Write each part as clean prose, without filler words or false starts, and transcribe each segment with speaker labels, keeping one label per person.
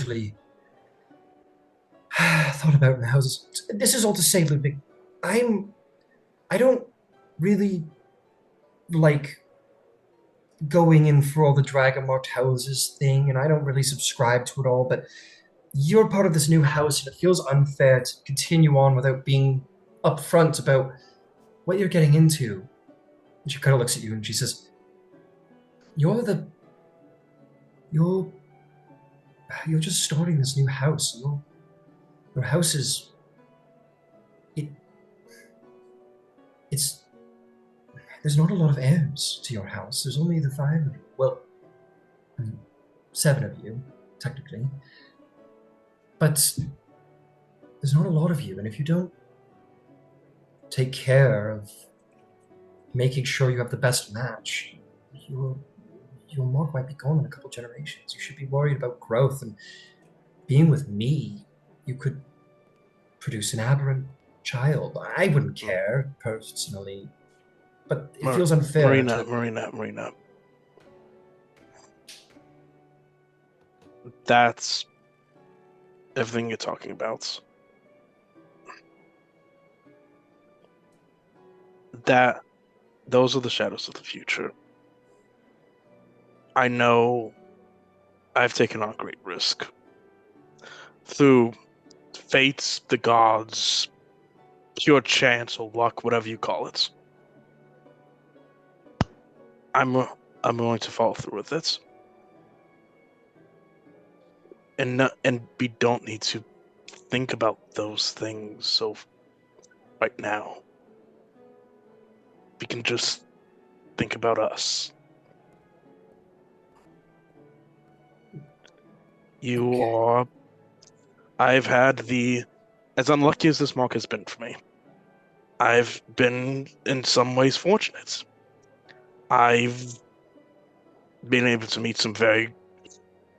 Speaker 1: actually thought about in houses. This is all to say, Ludwig, I don't really like going in for all the Dragonmarked houses thing, and I don't really subscribe to it all, but you're part of this new house, and it feels unfair to continue on without being upfront about what you're getting into. And she kind of looks at you and she says, You're the. You're. You're just starting this new house. Your house is. It. It's. There's not a lot of heirs to your house. There's only the five of you. Well, seven of you, technically. But there's not a lot of you, and if you don't take care of making sure you have the best match, your mark might be gone in a couple generations. You should be worried about growth, and being with me, you could produce an aberrant child. I wouldn't care, personally, but it feels unfair
Speaker 2: Marina. That's everything you're talking about. Those are the shadows of the future. I know I've taken on a great risk. Through fates, the gods, pure chance or luck, whatever you call it. I'm willing to follow through with it. And we don't need to think about those things so right now. We can just think about us. I've had as unlucky as this mark has been for me, I've been in some ways fortunate. I've been able to meet some very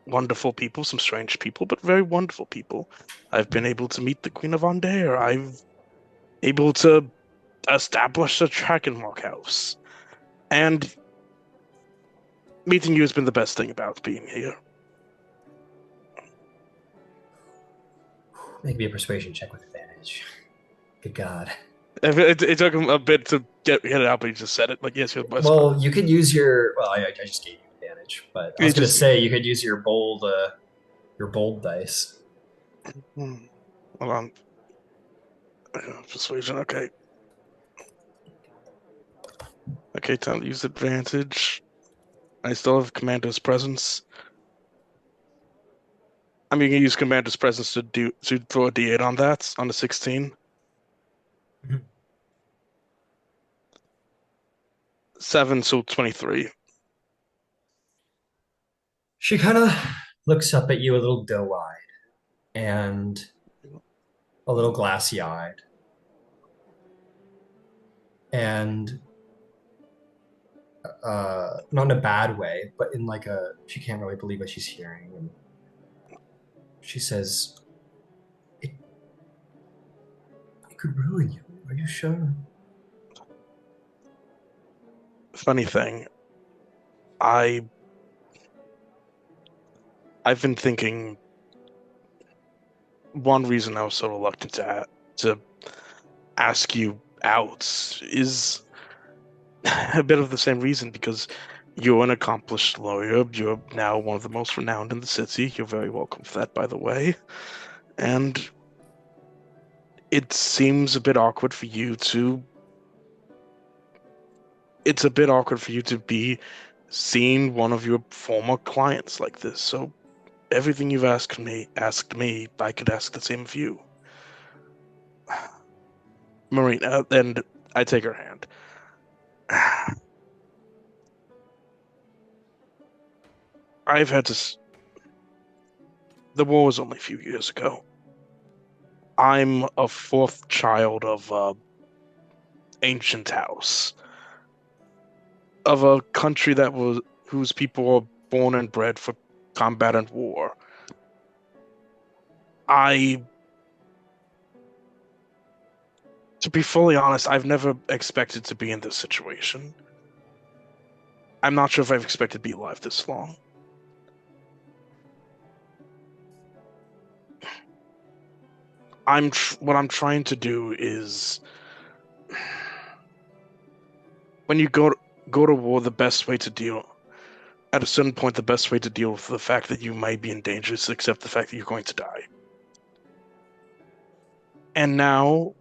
Speaker 2: wonderful people, some strange people, but very wonderful people. I've been able to meet the Queen of Andair. I've able to establish a Dragonmark house. And meeting you has been the best thing about being here.
Speaker 1: Make me a persuasion check with advantage. Good God.
Speaker 2: It took him a bit to get it out, but he just said it. Like, yes, you're the best.
Speaker 1: Well, you could use your. Well, I just gave you advantage, but I was going to say you could use your bold dice.
Speaker 2: Hold on. Persuasion, okay. Okay, time to use advantage. I still have Commander's Presence. I'm going to use Commander's Presence to throw a D8 on that, on the 16.
Speaker 1: Mm-hmm.
Speaker 2: 7, so 23.
Speaker 1: She kind of looks up at you a little doe-eyed and a little glassy-eyed. And not in a bad way, but in like she can't really believe what she's hearing. And she says, it could ruin you. Are you sure?
Speaker 2: Funny thing, I've been thinking one reason I was so reluctant to ask you out is a bit of the same reason, because you're an accomplished lawyer. You're now one of the most renowned in the city. You're very welcome for that, by the way. And it seems a bit awkward for you to... It's a bit awkward for you to be seeing one of your former clients like this. So everything you've asked me, I could ask the same of you. Marina, and I take her hand. I've had to... The war was only a few years ago. I'm a fourth child of an ancient house. Of a country whose people were born and bred for combat and war. To be fully honest, I've never expected to be in this situation. I'm not sure if I've expected to be alive this long. what I'm trying to do is when you go to war, the best way to deal at a certain point, the best way to deal with the fact that you might be in danger is to accept the fact that you're going to die. And now,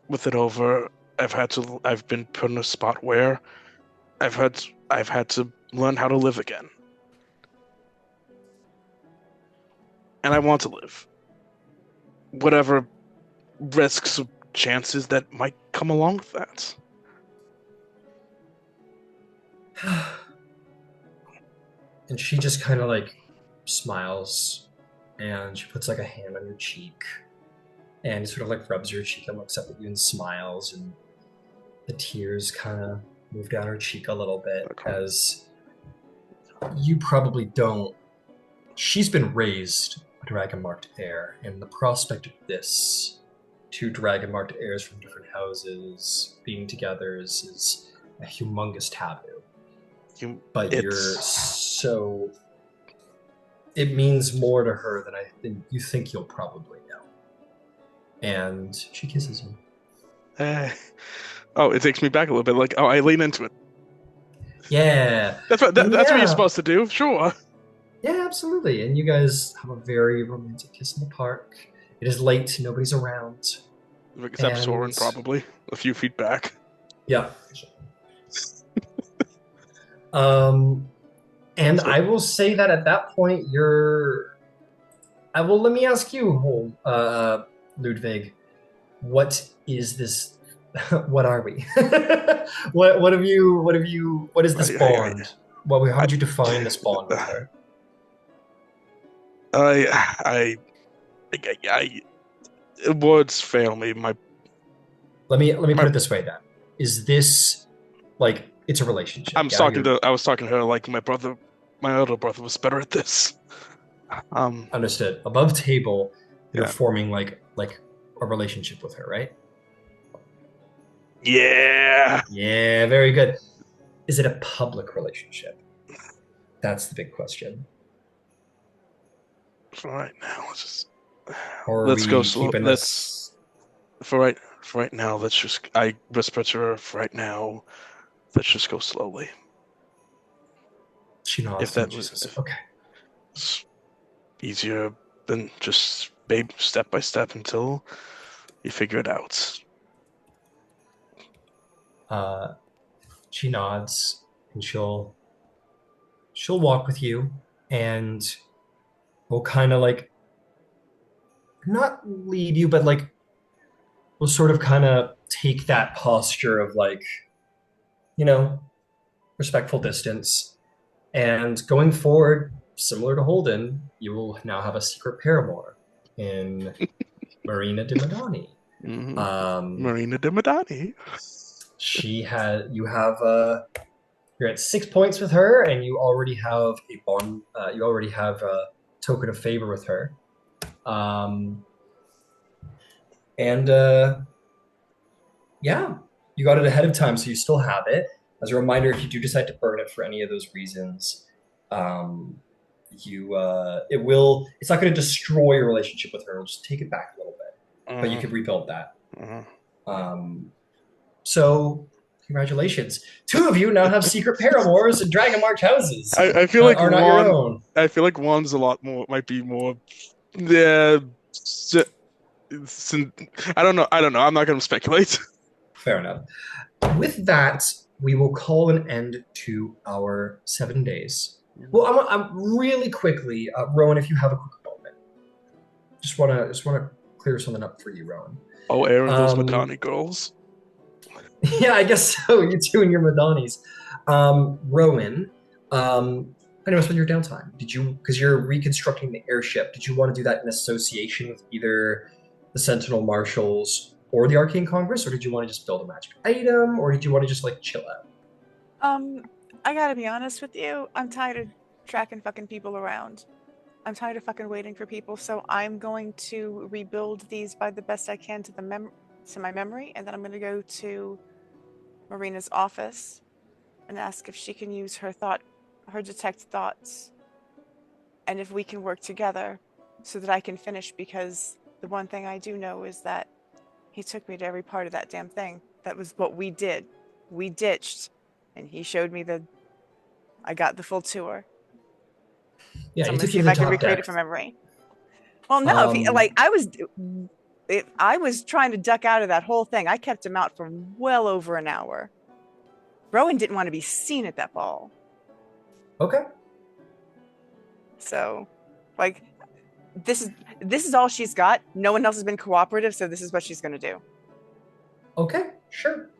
Speaker 2: with it over, I've been put in a spot where I've had to learn how to live again. And I want to live. Whatever risks or chances that might come along with that.
Speaker 1: And she just kind of like smiles, and she puts like a hand on your cheek, and sort of like rubs your cheek and looks up at you and smiles, and the tears kind of move down her cheek a little bit.
Speaker 2: Okay.
Speaker 1: As you probably don't. She's been raised a dragon marked heir, and the prospect of this, two dragon marked heirs from different houses being together, is a humongous taboo. But so it means more to her than I think you think you'll probably know. And she kisses you.
Speaker 2: Oh, it takes me back a little bit. Like, oh, I lean into it.
Speaker 1: Yeah.
Speaker 2: That's what you're supposed to do. Sure.
Speaker 1: Yeah, absolutely. And you guys have a very romantic kiss in the park. It is late. Nobody's around.
Speaker 2: Except Soren, probably a few feet back.
Speaker 1: Yeah. And so, I will say that at that point, let me ask you, Ludwig, what is this? What are we? what is this bond? How would you define this bond with her?
Speaker 2: Words fail me.
Speaker 1: Let me put it this way then. Is this like it's a relationship?
Speaker 2: I was talking to her like my older brother was better at this.
Speaker 1: Understood. Above table, you're forming like a relationship with her, right?
Speaker 2: Yeah.
Speaker 1: Yeah, very good. Is it a public relationship? That's the big question.
Speaker 2: For right now,
Speaker 1: let's go slow.
Speaker 2: For right now, I whisper to her, for right now, let's just go slowly.
Speaker 1: She nods. Okay.
Speaker 2: It's easier than just step by step until you figure it out.
Speaker 1: She nods, and she'll walk with you, and we'll kind of like not lead you, but like we'll sort of kind of take that posture of like, respectful distance. And going forward, similar to Holden, you will now have a secret paramour in Marina de Madani.
Speaker 2: Mm-hmm. Marina de Madani.
Speaker 1: You're at 6 points with her, and you already have a bond. You already have a token of favor with her. Yeah, you got it ahead of time, so you still have it. As a reminder, if you do decide to burn it for any of those reasons, it's not going to destroy your relationship with her. It'll just take it back a little bit, but you can rebuild that. So congratulations. 2 of you now have secret paramours and dragon marked houses.
Speaker 2: I feel like I feel like one's might be more. Yeah. I don't know. I'm not going to speculate.
Speaker 1: Fair enough. With that, we will call an end to our 7 days. Well, I'm really quickly, Rowan, if you have a quick moment, just want to clear something up for you, Rowan.
Speaker 2: Oh, Aaron, those Madani girls.
Speaker 1: Yeah, I guess so. You two and your Madanis. Rowan, I know it's been your downtime. Because you're reconstructing the airship, did you want to do that in association with either the Sentinel Marshals or the Arcane Congress, or did you want to just build a magic item, or did you want to just like chill out?
Speaker 3: I gotta be honest with you. I'm tired of tracking fucking people around. I'm tired of fucking waiting for people, so I'm going to rebuild these by the best I can to my memory, and then I'm going to go to Marina's office and ask if she can use her detect thoughts, and if we can work together so that I can finish, because The one thing I do know is that he took me to every part of that damn thing. That was what we did. We ditched, and he showed me I got the full tour.
Speaker 1: Yeah,
Speaker 3: So
Speaker 1: he
Speaker 3: I'm gonna
Speaker 1: took
Speaker 3: see
Speaker 1: you
Speaker 3: if
Speaker 1: to
Speaker 3: I
Speaker 1: the
Speaker 3: can
Speaker 1: top
Speaker 3: recreate
Speaker 1: deck.
Speaker 3: it from memory. Well, no, if he,
Speaker 1: Um,
Speaker 3: I was trying to duck out of that whole thing. I kept him out for well over an hour. Rowan didn't want to be seen at that ball.
Speaker 1: okay,
Speaker 3: So, like, this is all she's got. No one else has been cooperative, so this is what she's gonna do.
Speaker 1: okay, sure.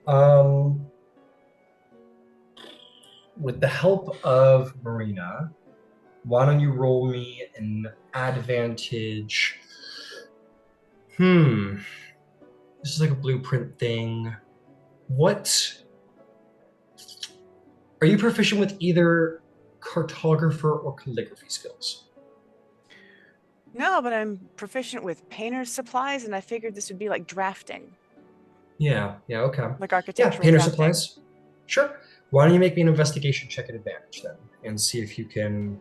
Speaker 1: Um, with the help of Marina, why don't you roll me an advantage? This is like a blueprint thing. What are you proficient with either cartographer or calligraphy skills?
Speaker 3: No, but I'm proficient with painter's supplies, and I figured this would be like drafting,
Speaker 1: Yeah, okay.
Speaker 3: like
Speaker 1: Yeah,
Speaker 3: architectural
Speaker 1: painter
Speaker 3: drafting.
Speaker 1: supplies. Sure. Why don't you make me an investigation check at advantage then, and see if you can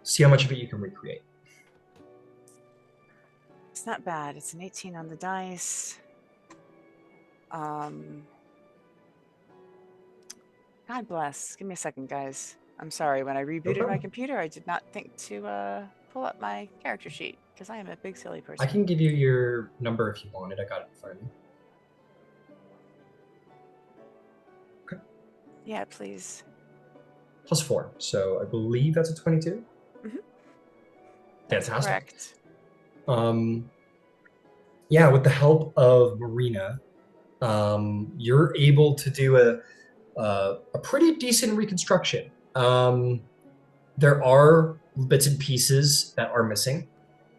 Speaker 1: see how much of it you can recreate.
Speaker 3: It's not bad. It's an 18 on the dice. God bless. Give me a second, guys. I'm sorry. When I
Speaker 1: No
Speaker 3: rebooted my
Speaker 1: problem.
Speaker 3: computer, I did not think to pull up my character sheet because I am a big silly
Speaker 1: I
Speaker 3: person.
Speaker 1: can give you your number if you want it. I got it in front of me. Okay.
Speaker 3: Yeah, please.
Speaker 1: +4. So I believe that's a 22.
Speaker 3: Mm-hmm. That's
Speaker 1: Fantastic.
Speaker 3: correct.
Speaker 1: Yeah, with the help of Marina, you're able to do a pretty decent reconstruction. There are bits and pieces that are missing,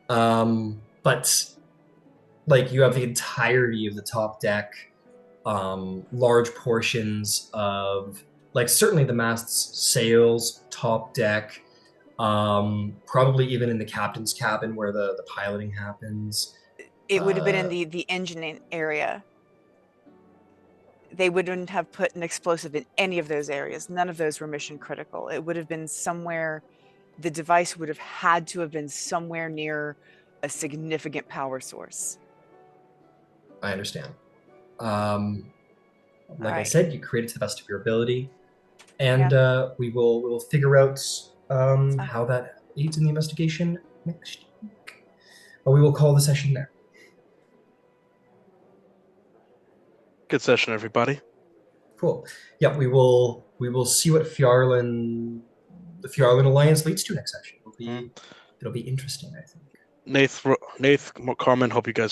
Speaker 1: but like you have the entirety of the top deck, large portions of like certainly the mast's sails, top deck, probably even in the captain's cabin where the piloting happens.
Speaker 3: It would have been in
Speaker 1: Uh,
Speaker 3: the engine area. They wouldn't have put an explosive in any of those areas. None of those were mission critical. It would have been somewhere, the device would have had to have been somewhere near a significant power source.
Speaker 1: I understand. Um,
Speaker 3: All
Speaker 1: like I
Speaker 3: right.
Speaker 1: said, you create it to the best of your ability, and
Speaker 3: Yeah.
Speaker 1: we will figure out
Speaker 3: So,
Speaker 1: how that aids in the investigation next week. But we will call the session there.
Speaker 2: Good session, everybody.
Speaker 1: Cool. Yeah, we will see what the Fjarlin Alliance leads to next session. It'll be interesting, I think.
Speaker 2: Nath, Carmen, hope you guys feel